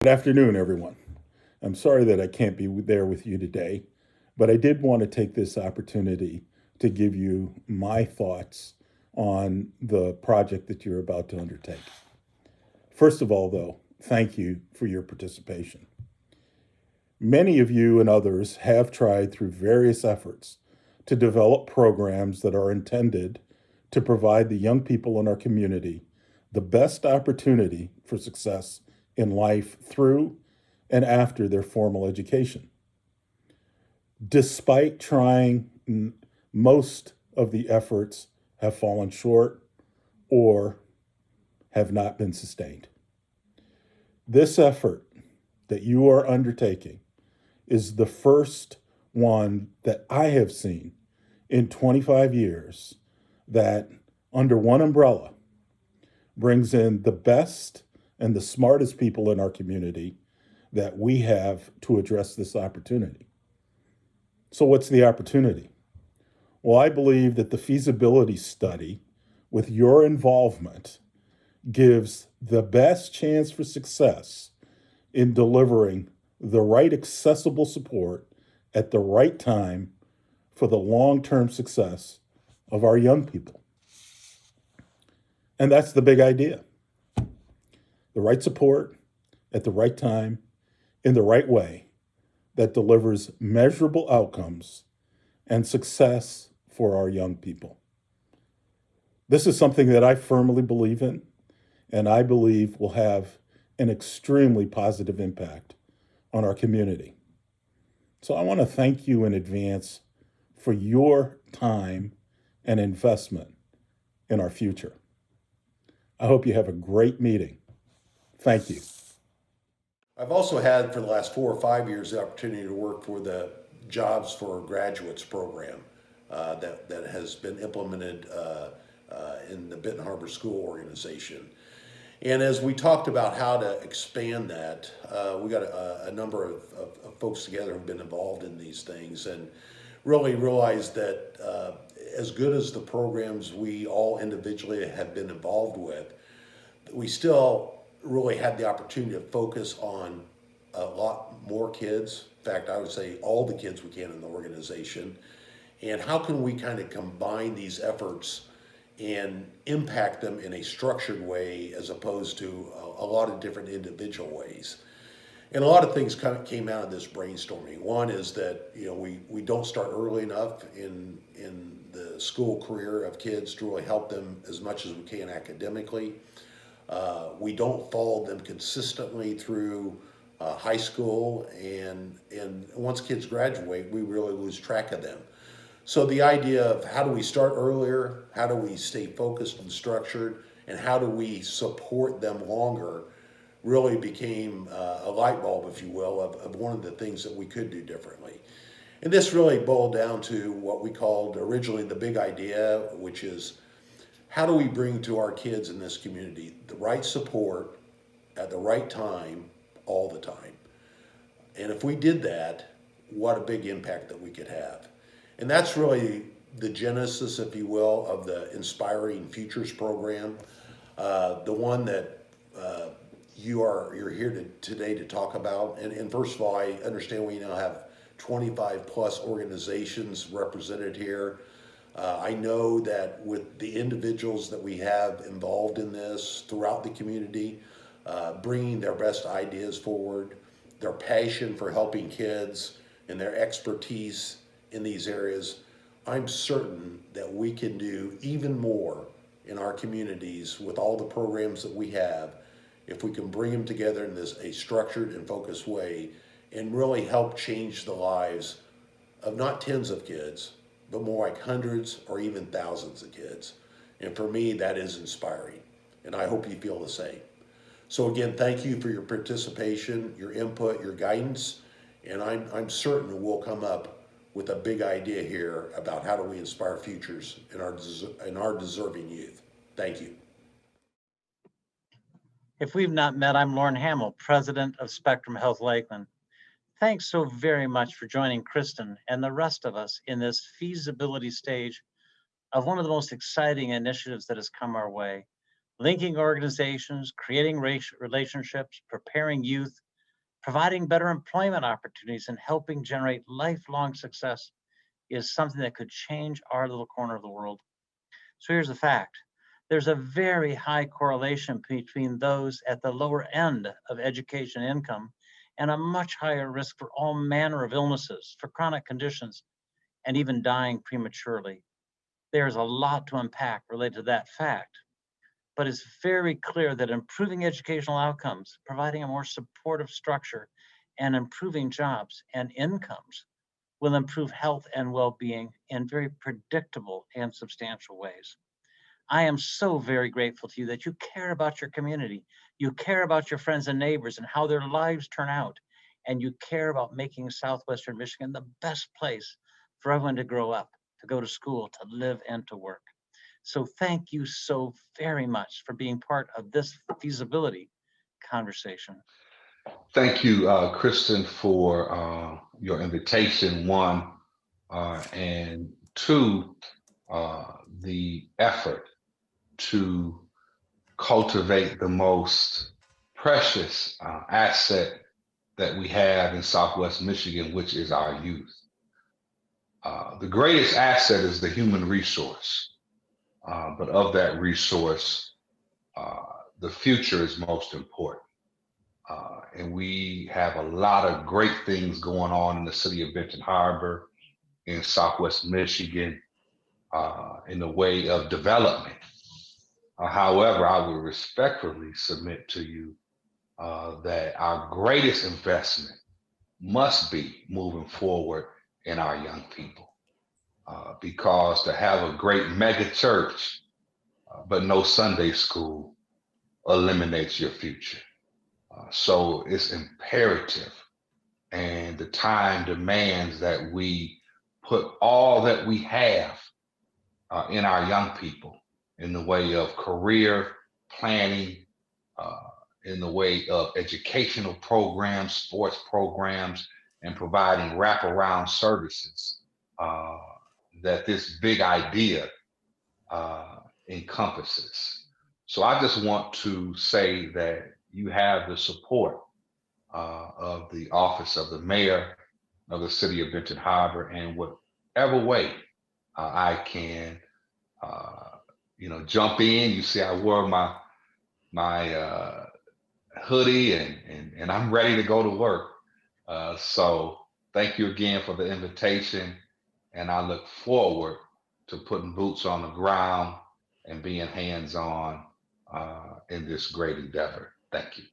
Good afternoon, everyone. I'm sorry that I can't be there with you today, but I did want to take this opportunity to give you my thoughts on the project that you're about to undertake. First of all, though, thank you for your participation. Many of you and others have tried through various efforts to develop programs that are intended to provide the young people in our community the best opportunity for success in life through and after their formal education. Despite trying, most of the efforts have fallen short or have not been sustained. This effort that you are undertaking is the first one that I have seen in 25 years that, under one umbrella, brings in the best and the smartest people in our community that we have to address this opportunity. So, what's the opportunity? Well, I believe that the feasibility study, with your involvement, gives the best chance for success in delivering the right accessible support at the right time for the long term success of our young people. And that's the big idea: the right support at the right time in the right way that delivers measurable outcomes and success for our young people. This is something that I firmly believe in, and I believe will have an extremely positive impact on our community. So I want to thank you in advance for your time and investment in our future. I hope you have a great meeting. Thank you. I've also had for the last 4 or 5 years the opportunity to work for the Jobs for Graduates program that has been implemented in the Benton Harbor School Organization. And as we talked about how to expand that, we got a number of folks together who've been involved in these things and really realized that as good as the programs we all individually have been involved with, we still really had the opportunity to focus on a lot more kids. In fact, I would say all the kids we can in the organization. And how can we kind of combine these efforts and impact them in a structured way as opposed to a lot of different individual ways? And a lot of things kind of came out of this brainstorming. One is that we don't start early enough in the school career of kids to really help them as much as we can academically. We don't follow them consistently through high school, and once kids graduate, we really lose track of them. So the idea of how do we start earlier, how do we stay focused and structured, and how do we support them longer really became a light bulb, if you will, of one of the things that we could do differently. And this really boiled down to what we called originally the big idea, which is how do we bring to our kids in this community the right support at the right time, all the time? And if we did that, what a big impact that we could have. And that's really the genesis, if you will, of the Inspiring Futures program, the one that you're here today to talk about. And first of all, I understand we now have 25 plus organizations represented here. I know that with the individuals that we have involved in this throughout the community, bringing their best ideas forward, their passion for helping kids, and their expertise in these areas, I'm certain that we can do even more in our communities with all the programs that we have if we can bring them together in a structured and focused way and really help change the lives of not tens of kids, but more like hundreds or even thousands of kids. And for me, that is inspiring. And I hope you feel the same. So again, thank you for your participation, your input, your guidance. And I'm certain we'll come up with a big idea here about how do we inspire futures in our deserving youth. Thank you. If we've not met, I'm Lauren Hamill, President of Spectrum Health Lakeland. Thanks so very much for joining Kristen and the rest of us in this feasibility stage of one of the most exciting initiatives that has come our way. Linking organizations, creating relationships, preparing youth Providing better employment opportunities and helping generate lifelong success is something that could change our little corner of the world. So here's the fact. There's a very high correlation between those at the lower end of education income and a much higher risk for all manner of illnesses, for chronic conditions, and even dying prematurely. There's a lot to unpack related to that fact, but it's very clear that improving educational outcomes, providing a more supportive structure, and improving jobs and incomes will improve health and well-being in very predictable and substantial ways. I am so very grateful to you that you care about your community, you care about your friends and neighbors and how their lives turn out, and you care about making Southwestern Michigan the best place for everyone to grow up, to go to school, to live, and to work. So thank you so very much for being part of this feasibility conversation. Thank you, Kristen, for your invitation, one, and two, the effort to cultivate the most precious asset that we have in Southwest Michigan, which is our youth. The greatest asset is the human resource, but of that resource, the future is most important. And we have a lot of great things going on in the city of Benton Harbor, in Southwest Michigan, in the way of development. However, I would respectfully submit to you that our greatest investment must be moving forward in our young people. Because to have a great mega church, but no Sunday school eliminates your future. So it's imperative, and the time demands that we put all that we have in our young people in the way of career planning, in the way of educational programs, sports programs, and providing wraparound services uh, that this big idea encompasses. So I just want to say that you have the support of the office of the mayor of the city of Benton Harbor, and whatever way I can, jump in. You see, I wore my hoodie, and I'm ready to go to work. So thank you again for the invitation, and I look forward to putting boots on the ground and being hands-on in this great endeavor. Thank you.